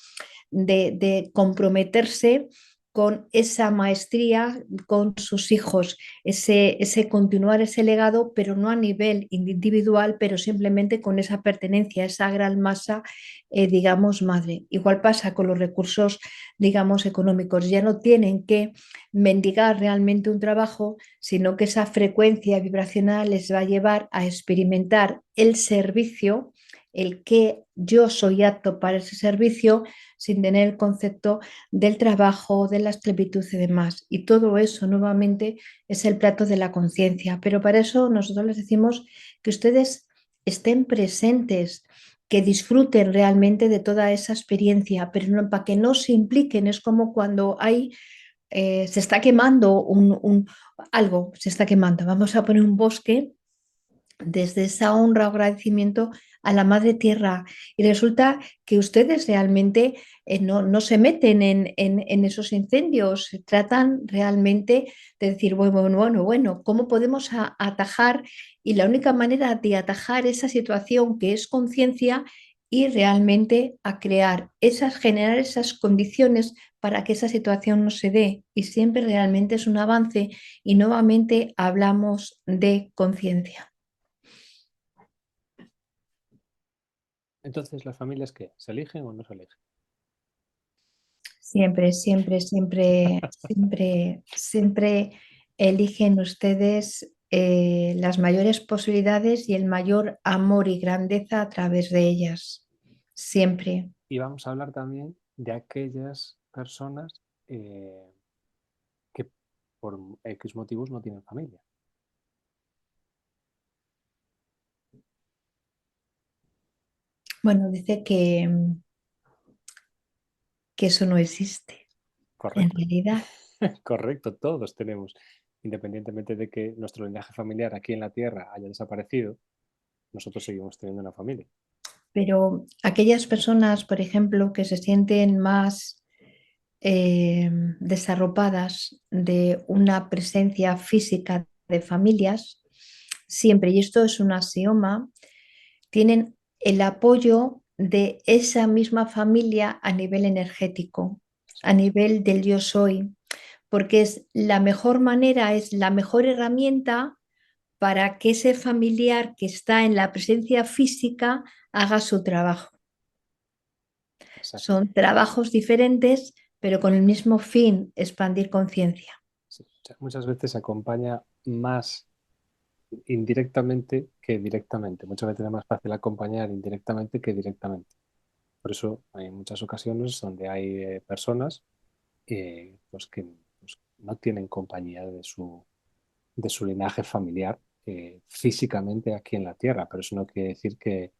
de comprometerse con esa maestría con sus hijos, ese continuar ese legado, pero no a nivel individual, pero simplemente con esa pertenencia, esa gran masa, digamos, madre. Igual pasa con los recursos, digamos, económicos. Ya no tienen que mendigar realmente un trabajo, sino que esa frecuencia vibracional les va a llevar a experimentar el servicio, el que yo soy apto para ese servicio sin tener el concepto del trabajo, de la esclavitud y demás. Y todo eso nuevamente es el plato de la conciencia. Pero para eso nosotros les decimos que ustedes estén presentes, que disfruten realmente de toda esa experiencia, pero no, para que no se impliquen. Es como cuando hay, se está quemando algo, se está quemando. Vamos a poner un bosque desde esa honra o agradecimiento a la Madre Tierra. Y resulta que ustedes realmente no se meten en esos incendios, tratan realmente de decir, bueno, ¿cómo podemos atajar? Y la única manera de atajar esa situación que es conciencia y realmente a crear esas, generar esas condiciones para que esa situación no se dé. Y siempre realmente es un avance y nuevamente hablamos de conciencia. Entonces, ¿las familias qué? ¿Se eligen o no se eligen? Siempre, siempre, siempre, siempre, siempre eligen ustedes las mayores posibilidades y el mayor amor y grandeza a través de ellas. Siempre. Y vamos a hablar también de aquellas personas que por X motivos no tienen familia. Bueno, dice que eso no existe en Correcto, realidad, correcto, todos tenemos, independientemente de que nuestro linaje familiar aquí en la Tierra haya desaparecido, nosotros seguimos teniendo una familia. pero aquellas personas, por ejemplo, que se sienten más desarropadas de una presencia física de familias, siempre, y esto es un axioma, tienen el apoyo de esa misma familia a nivel energético, a nivel del yo soy, porque es la mejor manera, es la mejor herramienta para que ese familiar que está en la presencia física haga su trabajo. Exacto. Son trabajos diferentes, pero con el mismo fin, expandir conciencia. Sí. O sea, muchas veces se acompaña más indirectamente que directamente. Muchas veces es más fácil acompañar indirectamente que directamente. Por eso hay muchas ocasiones donde hay personas pues que pues, no tienen compañía de su linaje familiar físicamente aquí en la Tierra, pero eso no quiere decir que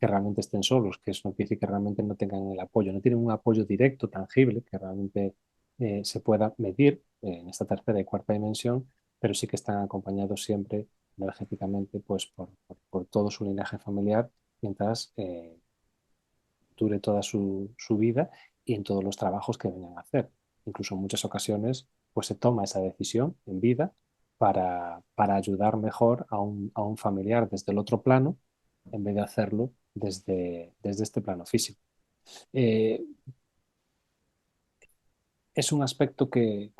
realmente estén solos, que eso no quiere decir que realmente no tengan el apoyo, no tienen un apoyo directo, tangible, que realmente se pueda medir en esta tercera y cuarta dimensión, pero sí que están acompañados siempre energéticamente pues, por todo su linaje familiar mientras dure toda su vida y en todos los trabajos que vengan a hacer. Incluso en muchas ocasiones pues se toma esa decisión en vida para ayudar mejor a un familiar desde el otro plano en vez de hacerlo desde este plano físico. Eh, es un aspecto que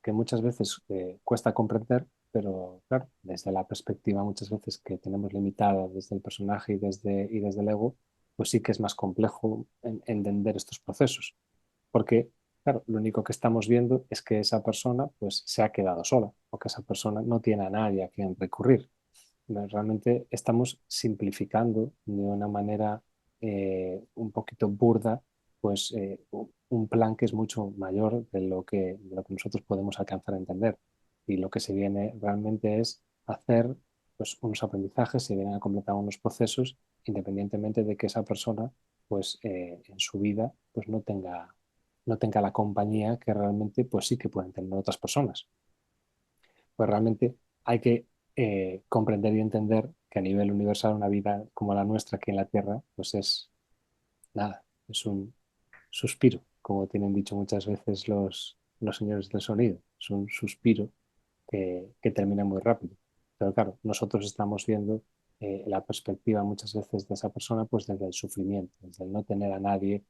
muchas veces cuesta comprender, pero claro, desde la perspectiva muchas veces que tenemos limitada desde el personaje y desde el ego, pues sí que es más complejo entender estos procesos. Porque, claro, lo único que estamos viendo es que esa persona pues se ha quedado sola o que esa persona no tiene a nadie a quien recurrir. Realmente estamos simplificando de una manera un poquito burda pues un plan que es mucho mayor de lo que nosotros podemos alcanzar a entender. Y lo que se viene realmente es hacer pues, unos aprendizajes, se vienen a completar unos procesos independientemente de que esa persona pues en su vida pues no tenga la compañía que realmente pues sí que pueden tener otras personas. Pues realmente hay que comprender y entender que a nivel universal una vida como la nuestra aquí en la Tierra pues es nada, es un suspiro, como tienen dicho muchas veces los señores del sonido, es un suspiro que termina muy rápido. Pero claro, nosotros estamos viendo la perspectiva muchas veces de esa persona pues desde el sufrimiento, desde el no tener a nadie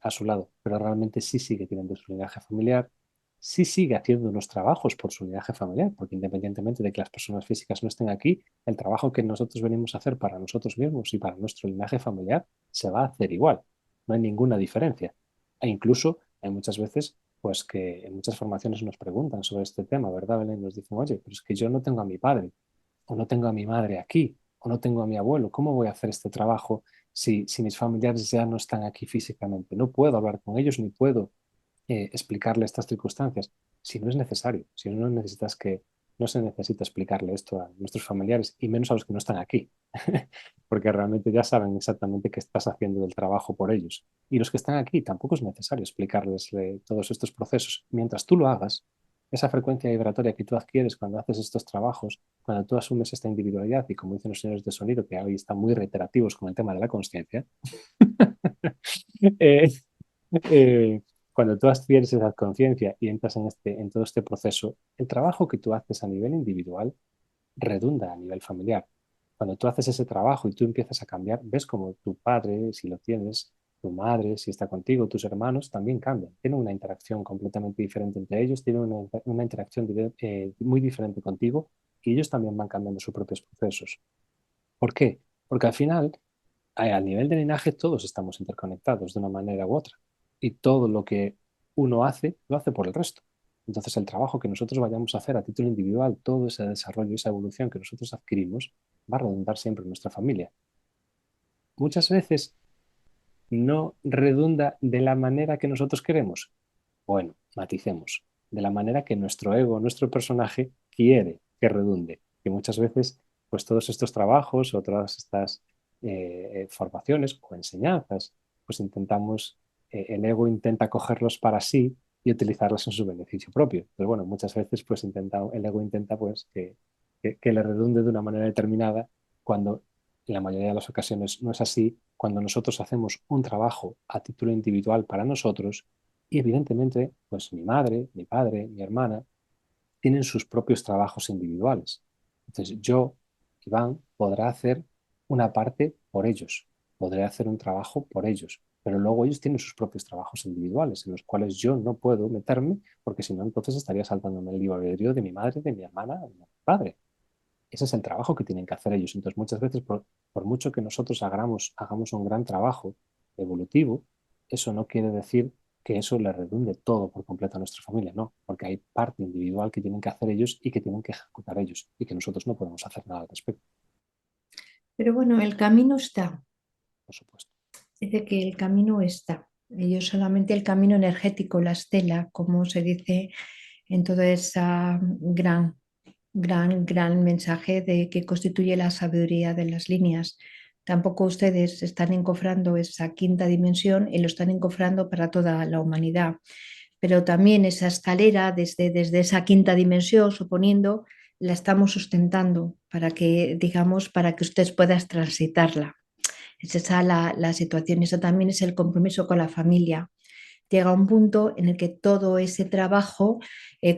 a su lado, pero realmente sí sigue teniendo su linaje familiar, sí sigue haciendo unos trabajos por su linaje familiar, porque independientemente de que las personas físicas no estén aquí, el trabajo que nosotros venimos a hacer para nosotros mismos y para nuestro linaje familiar se va a hacer igual, no hay ninguna diferencia. E incluso hay muchas veces pues que en muchas formaciones nos preguntan sobre este tema, ¿verdad, Belén? Nos dicen, oye, pero es que yo no tengo a mi padre, o no tengo a mi madre aquí, o no tengo a mi abuelo, ¿cómo voy a hacer este trabajo si mis familiares ya no están aquí físicamente? No puedo hablar con ellos ni puedo explicarle estas circunstancias, si no es necesario, si no necesitas que, no se necesita explicarle esto a nuestros familiares y menos a los que no están aquí, porque realmente ya saben exactamente qué estás haciendo del trabajo por ellos. Y los que están aquí tampoco es necesario explicarles todos estos procesos. Mientras tú lo hagas, esa frecuencia vibratoria que tú adquieres cuando haces estos trabajos, cuando tú asumes esta individualidad y como dicen los señores de sonido, que hoy están muy reiterativos con el tema de la conciencia, eh, eh, cuando tú adquieres esa conciencia y entras en todo este proceso, el trabajo que tú haces a nivel individual redunda a nivel familiar. Cuando tú haces ese trabajo y tú empiezas a cambiar, ves como tu padre, si lo tienes, tu madre, si está contigo, tus hermanos, también cambian. Tienen una interacción completamente diferente entre ellos, tienen una interacción muy diferente contigo y ellos también van cambiando sus propios procesos. ¿Por qué? Porque al final a nivel de linaje todos estamos interconectados de una manera u otra y todo lo que uno hace, lo hace por el resto. Entonces el trabajo que nosotros vayamos a hacer a título individual, todo ese desarrollo, esa evolución que nosotros adquirimos, va a redundar siempre en nuestra familia. Muchas veces no redunda de la manera que nosotros queremos. Bueno, maticemos, de la manera que nuestro ego, nuestro personaje quiere que redunde, que muchas veces pues todos estos trabajos o todas estas formaciones o enseñanzas, pues intentamos, el ego intenta cogerlos para sí y utilizarlos en su beneficio propio. Pero bueno, muchas veces pues el ego intenta pues que le redunde de una manera determinada cuando en la mayoría de las ocasiones no es así, cuando nosotros hacemos un trabajo a título individual para nosotros y evidentemente, pues mi madre, mi padre, mi hermana tienen sus propios trabajos individuales. Entonces yo, Iván, podrá hacer una parte por ellos, podré hacer un trabajo por ellos, pero luego ellos tienen sus propios trabajos individuales en los cuales yo no puedo meterme porque si no entonces estaría saltándome el libre albedrío de mi madre, de mi hermana, de mi padre. Ese es el trabajo que tienen que hacer ellos. Entonces muchas veces por mucho que nosotros hagamos un gran trabajo evolutivo, eso no quiere decir que eso le redunde todo por completo a nuestra familia, no, porque hay parte individual que tienen que hacer ellos y que tienen que ejecutar ellos y que nosotros no podemos hacer nada al respecto, Pero bueno, el camino está. por supuesto. Dice que el camino está. Ellos solamente el camino energético, la estela, como se dice en toda esa gran mensaje de que constituye la sabiduría de las líneas. Tampoco ustedes están encofrando esa quinta dimensión y lo están encofrando para toda la humanidad. Pero también esa escalera desde esa quinta dimensión, suponiendo, la estamos sustentando para que, digamos, para que ustedes puedan transitarla. Es esa la situación, eso también es el compromiso con la familia. Llega un punto en el que todo ese trabajo,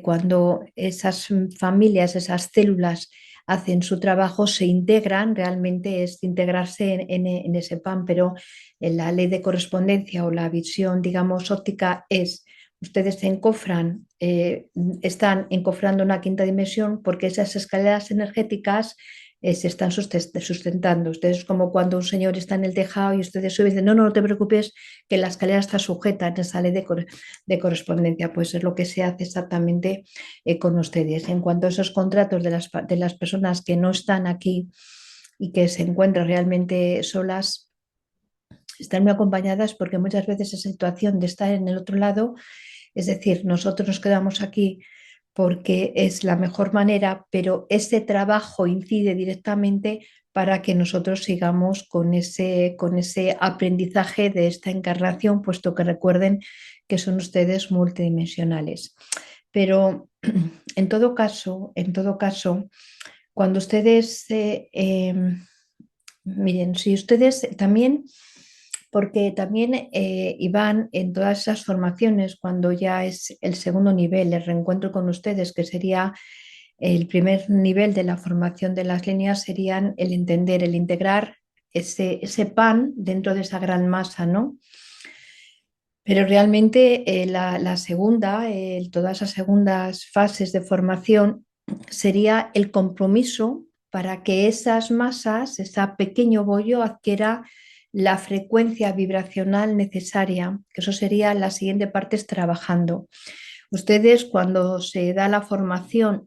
cuando esas familias, esas células hacen su trabajo, se integran, realmente es integrarse en ese pan, pero en la ley de correspondencia o la visión, digamos, óptica es ustedes se encofran, están encofrando una quinta dimensión porque esas escaleras energéticas se están sustentando. Ustedes es como cuando un señor está en el tejado y ustedes suben y dicen, no, no, no te preocupes, que la escalera está sujeta en esa ley de correspondencia. Pues es lo que se hace exactamente con ustedes. En cuanto a esos contratos de las personas que no están aquí y que se encuentran realmente solas, están muy acompañadas porque muchas veces esa situación de estar en el otro lado, es decir, nosotros nos quedamos aquí porque es la mejor manera, pero ese trabajo incide directamente para que nosotros sigamos con ese aprendizaje de esta encarnación, puesto que recuerden que son ustedes multidimensionales. Pero en todo caso, cuando ustedes, miren, si ustedes también porque también Iván en todas esas formaciones, cuando ya es el segundo nivel, el reencuentro con ustedes, que sería el primer nivel de la formación de las líneas, serían el entender, el integrar ese pan dentro de esa gran masa, ¿no? Pero realmente la segunda, todas esas segundas fases de formación, sería el compromiso para que esas masas, ese pequeño bollo, adquiera la frecuencia vibracional necesaria, que eso sería la siguiente parte, es trabajando. Ustedes cuando se da la formación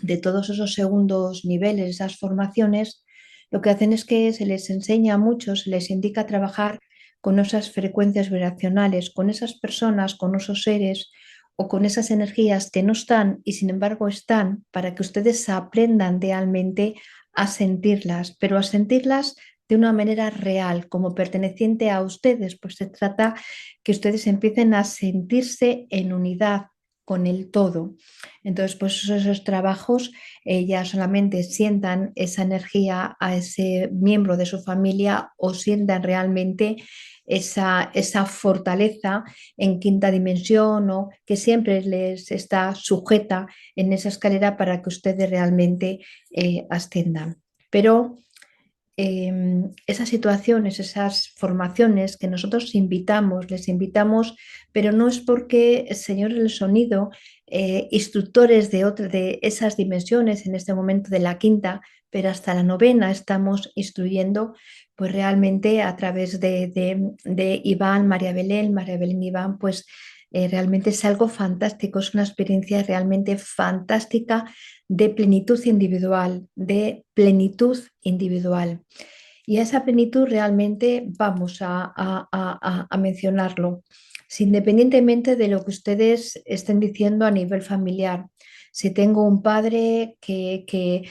de todos esos segundos niveles, esas formaciones, lo que hacen es que se les enseña mucho, se les indica a trabajar con esas frecuencias vibracionales, con esas personas, con esos seres o con esas energías que no están y sin embargo están para que ustedes aprendan realmente a sentirlas, pero a sentirlas de una manera real, como perteneciente a ustedes, pues se trata que ustedes empiecen a sentirse en unidad con el todo. Entonces, pues esos trabajos ya solamente sientan esa energía a ese miembro de su familia o sientan realmente esa fortaleza en quinta dimensión o que siempre les está sujeta en esa escalera para que ustedes realmente asciendan. Pero esas situaciones, esas formaciones que nosotros invitamos, les invitamos, pero no es porque el Señor del Sonido, instructores de esas dimensiones, en este momento de la quinta, pero hasta la novena estamos instruyendo, pues realmente a través de Iván, María Belén Iván, pues realmente es algo fantástico, es una experiencia realmente fantástica de plenitud individual, de plenitud individual. Y a esa plenitud realmente vamos a mencionarlo, si independientemente de lo que ustedes estén diciendo a nivel familiar. Si tengo un padre que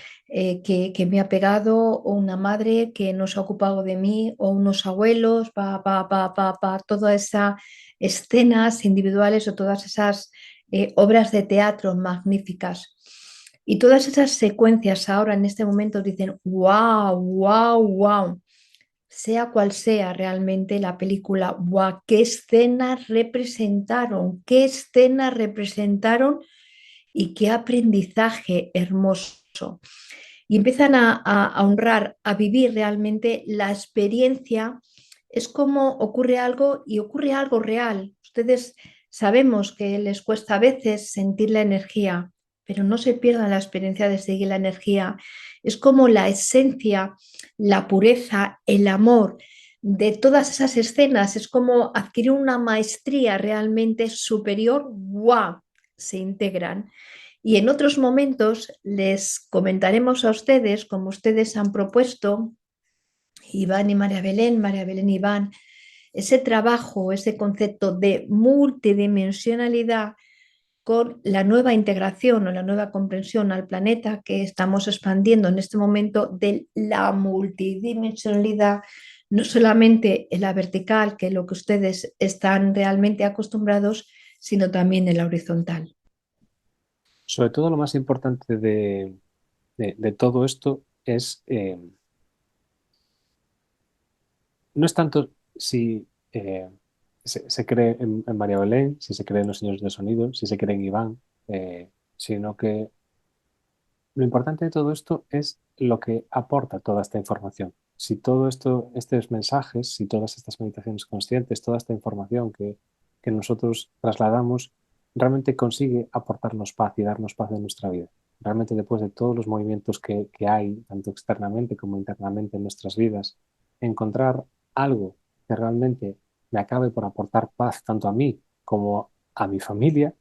me ha pegado, o una madre que no se ha ocupado de mí, o unos abuelos, todas esas escenas individuales o todas esas obras de teatro magníficas. Y todas esas secuencias ahora en este momento dicen, wow, wow, wow, sea cual sea realmente la película, wow, qué escenas representaron y qué aprendizaje hermoso. Y empiezan a honrar, a vivir realmente la experiencia. Es como ocurre algo y ocurre algo real. Ustedes sabemos que les cuesta a veces sentir la energía, pero no se pierdan la experiencia de seguir la energía. Es como la esencia, la pureza, el amor de todas esas escenas. Es como adquirir una maestría realmente superior. ¡Wow! Se integran. Y en otros momentos les comentaremos a ustedes, como ustedes han propuesto, Iván y María Belén y Iván, ese trabajo, ese concepto de multidimensionalidad con la nueva integración o la nueva comprensión al planeta que estamos expandiendo en este momento de la multidimensionalidad, no solamente en la vertical, que es lo que ustedes están realmente acostumbrados, sino también en la horizontal. Sobre todo lo más importante de todo esto es, no es tanto si se cree en María Belén, si se cree en los señores de sonido, si se cree en Iván, sino que lo importante de todo esto es lo que aporta toda esta información. Si todo esto, estos mensajes, si todas estas meditaciones conscientes, toda esta información que nosotros trasladamos realmente consigue aportarnos paz y darnos paz en nuestra vida. Realmente después de todos los movimientos que hay, tanto externamente como internamente en nuestras vidas, encontrar algo que realmente me acabe por aportar paz tanto a mí como a mi familia,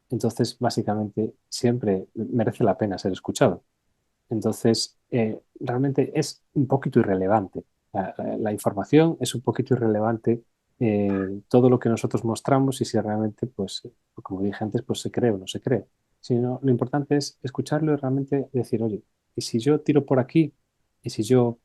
entonces básicamente siempre merece la pena ser escuchado. Entonces, realmente es un poquito irrelevante. La información es un poquito irrelevante, todo lo que nosotros mostramos y si realmente, pues, como dije antes, pues se cree o no se cree. Sino, lo importante es escucharlo y realmente decir, oye, ¿y si yo tiro por aquí? ¿Y si yo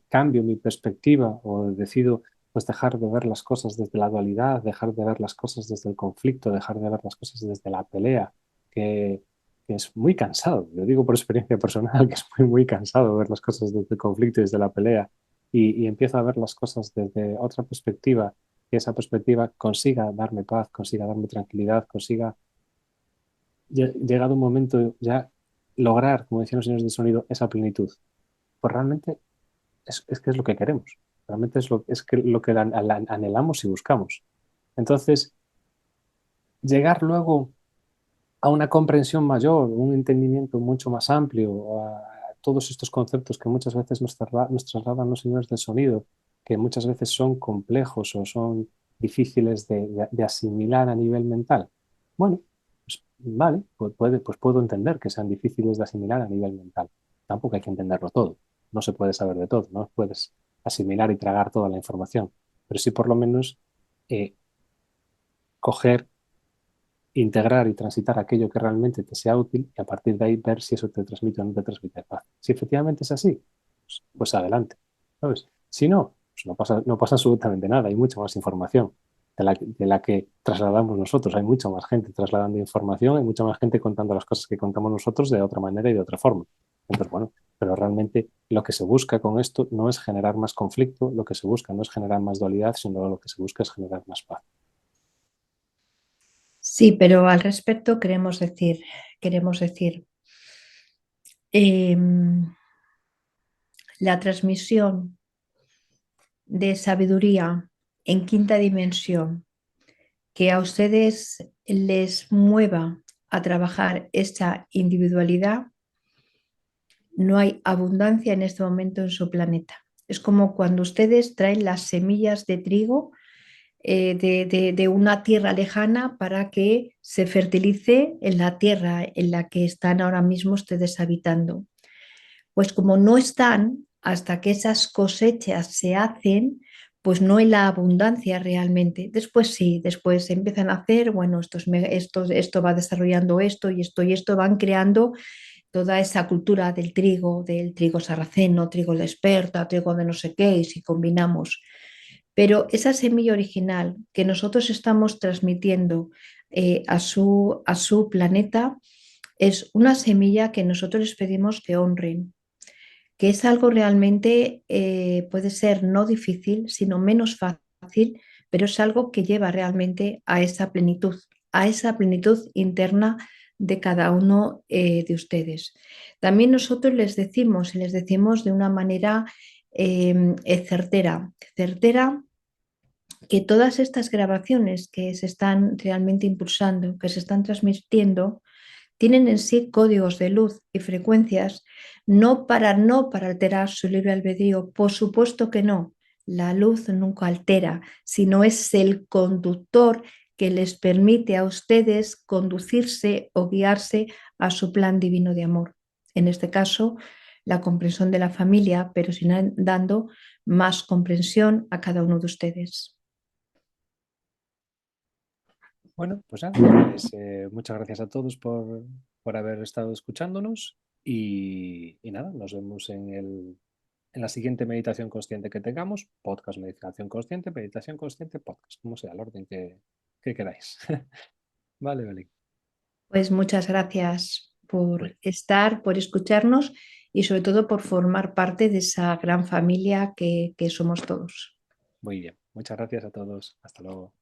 cambio mi perspectiva o decido pues dejar de ver las cosas desde la dualidad, dejar de ver las cosas desde el conflicto, dejar de ver las cosas desde la pelea, que que es muy cansado. Lo digo por experiencia personal, que es muy cansado ver las cosas desde el conflicto y desde la pelea. Y empiezo a ver las cosas desde otra perspectiva, que esa perspectiva consiga darme paz, consiga darme tranquilidad, consiga, llegado un momento, ya lograr, como decían los señores de sonido, esa plenitud. Pues realmente es que es lo que queremos. Realmente lo que anhelamos y buscamos. Entonces, llegar luego a una comprensión mayor, un entendimiento mucho más amplio a todos estos conceptos que muchas veces nos trasladan los señores del sonido, que muchas veces son complejos o son difíciles de asimilar a nivel mental. Bueno, pues vale, pues puedo entender que sean difíciles de asimilar a nivel mental. Tampoco hay que entenderlo todo. No se puede saber de todo, no puedes asimilar y tragar toda la información, pero sí por lo menos eh, coger, integrar y transitar aquello que realmente te sea útil y a partir de ahí ver si eso te transmite o no te transmite paz. Si efectivamente es así, pues adelante, ¿sabes? Si no, pues no pasa absolutamente nada, hay mucha más información de la que trasladamos nosotros, hay mucha más gente trasladando información, hay mucha más gente contando las cosas que contamos nosotros de otra manera y de otra forma. Entonces, bueno, pero realmente lo que se busca con esto no es generar más conflicto, lo que se busca no es generar más dualidad, sino lo que se busca es generar más paz. Sí, pero al respecto queremos decir, em, la transmisión de sabiduría en quinta dimensión que a ustedes les mueva a trabajar esta individualidad, no hay abundancia en este momento en su planeta. Es como cuando ustedes traen las semillas de trigo de una tierra lejana para que se fertilice en la tierra en la que están ahora mismo ustedes habitando. Pues como no están hasta que esas cosechas se hacen, pues no hay la abundancia realmente. Después sí, después se empiezan a hacer, bueno, esto va desarrollando y esto van creando toda esa cultura del trigo sarraceno, trigo de experta, trigo de no sé qué, y si combinamos. Pero esa semilla original que nosotros estamos transmitiendo a su planeta es una semilla que nosotros les pedimos que honren, que es algo realmente, puede ser no difícil, sino menos fácil, pero es algo que lleva realmente a esa plenitud interna de cada uno de ustedes. También nosotros les decimos, y les decimos de una manera certera, que todas estas grabaciones que se están realmente impulsando, que se están transmitiendo, tienen en sí códigos de luz y frecuencias, no para alterar su libre albedrío, por supuesto que no. La luz nunca altera, sino es el conductor que les permite a ustedes conducirse o guiarse a su plan divino de amor. En este caso, la comprensión de la familia, pero sin dando más comprensión a cada uno de ustedes. Bueno, pues nada, pues, muchas gracias a todos por haber estado escuchándonos y nada, nos vemos en la siguiente meditación consciente que tengamos, podcast meditación consciente, podcast, como sea, el orden que queráis. Vale, vale. Pues muchas gracias Muy, por estar, por escucharnos y sobre todo por formar parte de esa gran familia que somos todos. muy bien. Muchas gracias a todos. Hasta luego.